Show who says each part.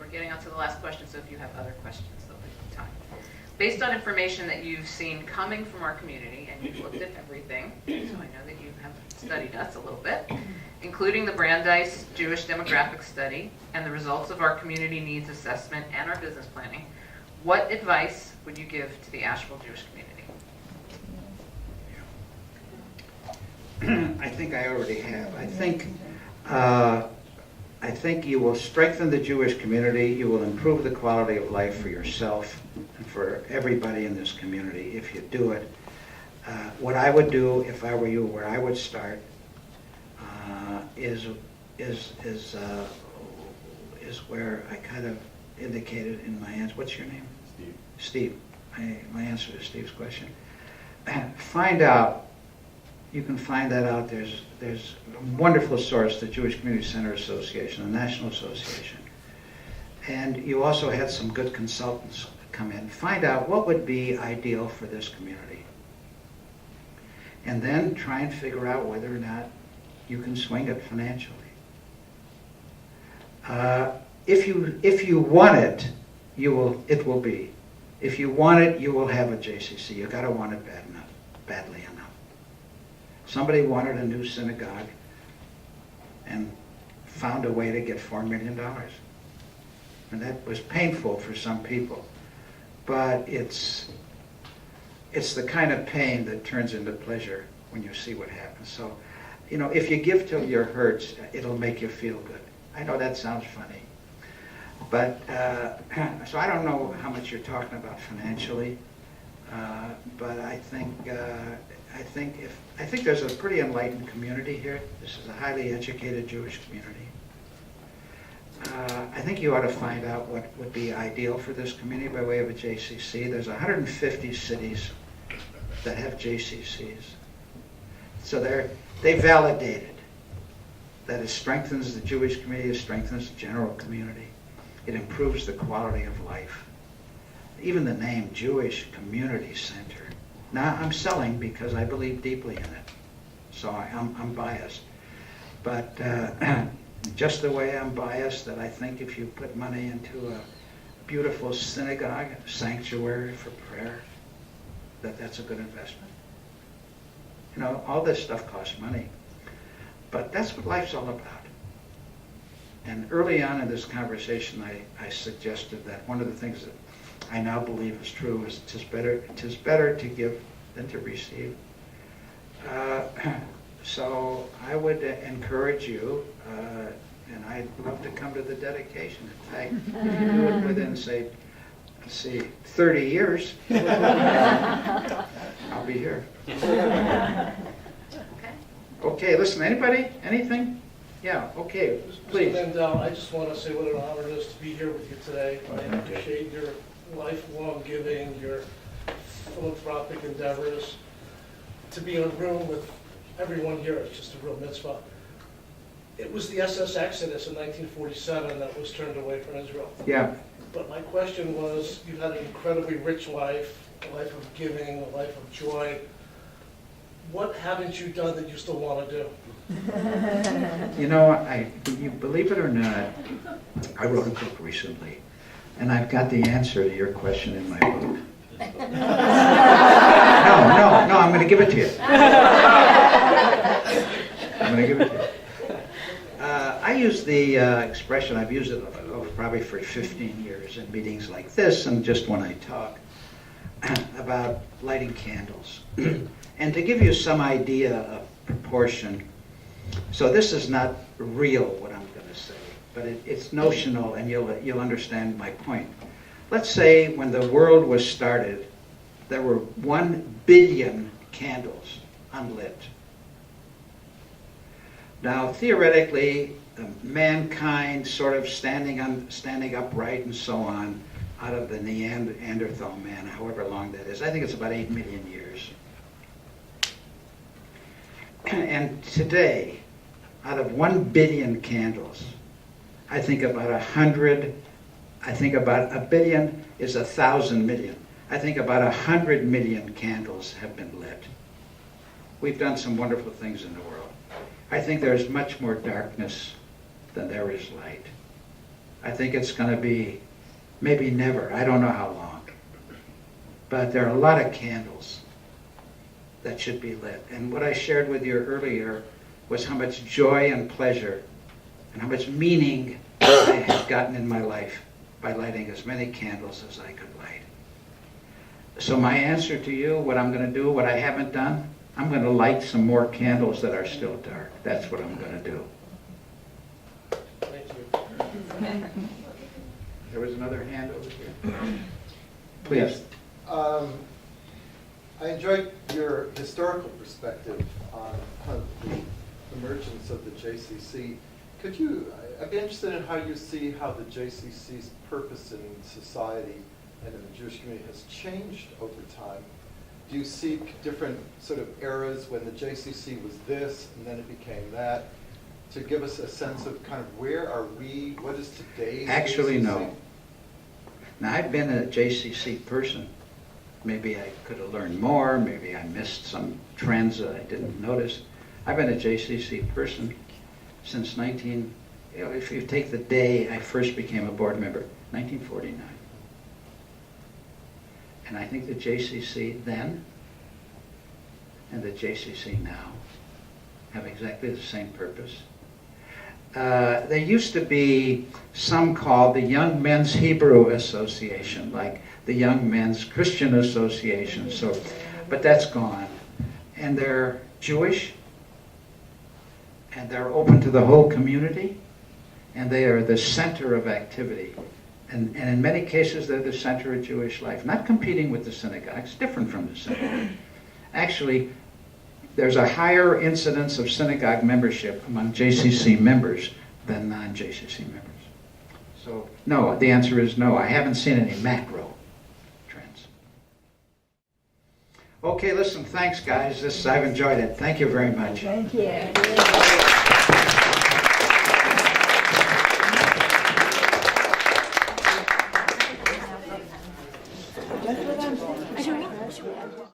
Speaker 1: we're getting on to the last question, so if you have other questions, there'll be time. Based on information that you've seen coming from our community, and you've looked at everything, so I know that you have studied us a little bit, including the Brandeis Jewish Demographic Study and the results of our community needs assessment and our business planning, what advice would you give to the Asheville Jewish community?
Speaker 2: I think I already have. I think you will strengthen the Jewish community. You will improve the quality of life for yourself and for everybody in this community if you do it. What I would do if I were you, where I would start, is where I kind of indicated in my answer. What's your name?
Speaker 3: Steve.
Speaker 2: Steve. My answer to Steve's question. Find out. You can find that out. There's a wonderful source, the Jewish Community Center Association, the National Association. And you also had some good consultants come in. Find out what would be ideal for this community. And then try and figure out whether or not you can swing it financially. If you want it, it will be. If you want it, you will have a JCC. You got to want it badly enough. Somebody wanted a new synagogue and found a way to get $4 million. And that was painful for some people. But it's the kind of pain that turns into pleasure when you see what happens. So, if you give till your hurts, it'll make you feel good. I know that sounds funny. But, so I don't know how much you're talking about financially, but I think there's a pretty enlightened community here. This is a highly educated Jewish community. I think you ought to find out what would be ideal for this community by way of a JCC. There's 150 cities that have JCCs. So they validated that it strengthens the Jewish community, it strengthens the general community. It improves the quality of life. Even the name Jewish Community Center. Now, I'm selling because I believe deeply in it, so I'm biased. But just the way I'm biased that I think if you put money into a beautiful synagogue, a sanctuary for prayer, that's a good investment. All this stuff costs money, but that's what life's all about. And early on in this conversation, I suggested that one of the things that I now believe is true is tis better to give than to receive. So I would encourage you, and I'd love to come to the dedication. In fact, if you do it within, say, 30 years, I'll be here. Okay, listen, anybody? Anything? Yeah, okay, please.
Speaker 4: Mr. Mandel, I just want to say what an honor it is to be here with you today. I appreciate your lifelong giving, your philanthropic endeavors. To be in a room with everyone here is just a real mitzvah. It was the SS Exodus in 1947 that was turned away from Israel.
Speaker 2: Yeah.
Speaker 4: But my question was, you had an incredibly rich life, a life of giving, a life of joy. What haven't you done that you still want to do?
Speaker 2: You believe it or not, I wrote a book recently, and I've got the answer to your question in my book. No, I'm going to give it to you. I'm going to give it to you. I use the expression, I've used it probably for 15 years in meetings like this and just when I talk, about lighting candles. And to give you some idea of proportion, so this is not real what I'm going to say, but it's notional and you'll understand my point. Let's say when the world was started, there were 1 billion candles unlit. Now, theoretically, mankind sort of standing upright and so on, out of the Neanderthal man, however long that is, I think it's about 8 million years. And today, out of 1 billion candles, I think about 100, I think about 1 billion is 1,000 million. I think about 100 million candles have been lit. We've done some wonderful things in the world. I think there's much more darkness than there is light. I think it's going to be maybe never. I don't know how long. But there are a lot of candles that should be lit. And what I shared with you earlier was how much joy and pleasure and how much meaning I have gotten in my life by lighting as many candles as I could light. So my answer to you, what I'm going to do, what I haven't done, I'm going to light some more candles that are still dark. That's what I'm going to do.
Speaker 4: Thank you.
Speaker 2: There was another hand over here. Please.
Speaker 3: I enjoyed your historical perspective on the emergence of the JCC. I'd be interested in how you see how the JCC's purpose in society and in the Jewish community has changed over time. Do you see different sort of eras when the JCC was this and then it became that? To give us a sense of kind of where are we, what is today's
Speaker 2: Actually,
Speaker 3: JCC?
Speaker 2: no. Now, I've been a JCC person. Maybe I could have learned more. Maybe I missed some trends that I didn't notice. I've been a JCC person since if you take the day I first became a board member, 1949. And I think the JCC then and the JCC now have exactly the same purpose. There used to be some called the Young Men's Hebrew Association, like the Young Men's Christian Association. But that's gone. And they're Jewish, and they're open to the whole community, and they are the center of activity. And in many cases, they're the center of Jewish life. Not competing with the synagogues, different from the synagogue. Actually, there's a higher incidence of synagogue membership among JCC members than non-JCC members. So, no, the answer is no. I haven't seen any macro trends. Okay, listen, thanks, guys. I've enjoyed it. Thank you very much.
Speaker 5: Thank you.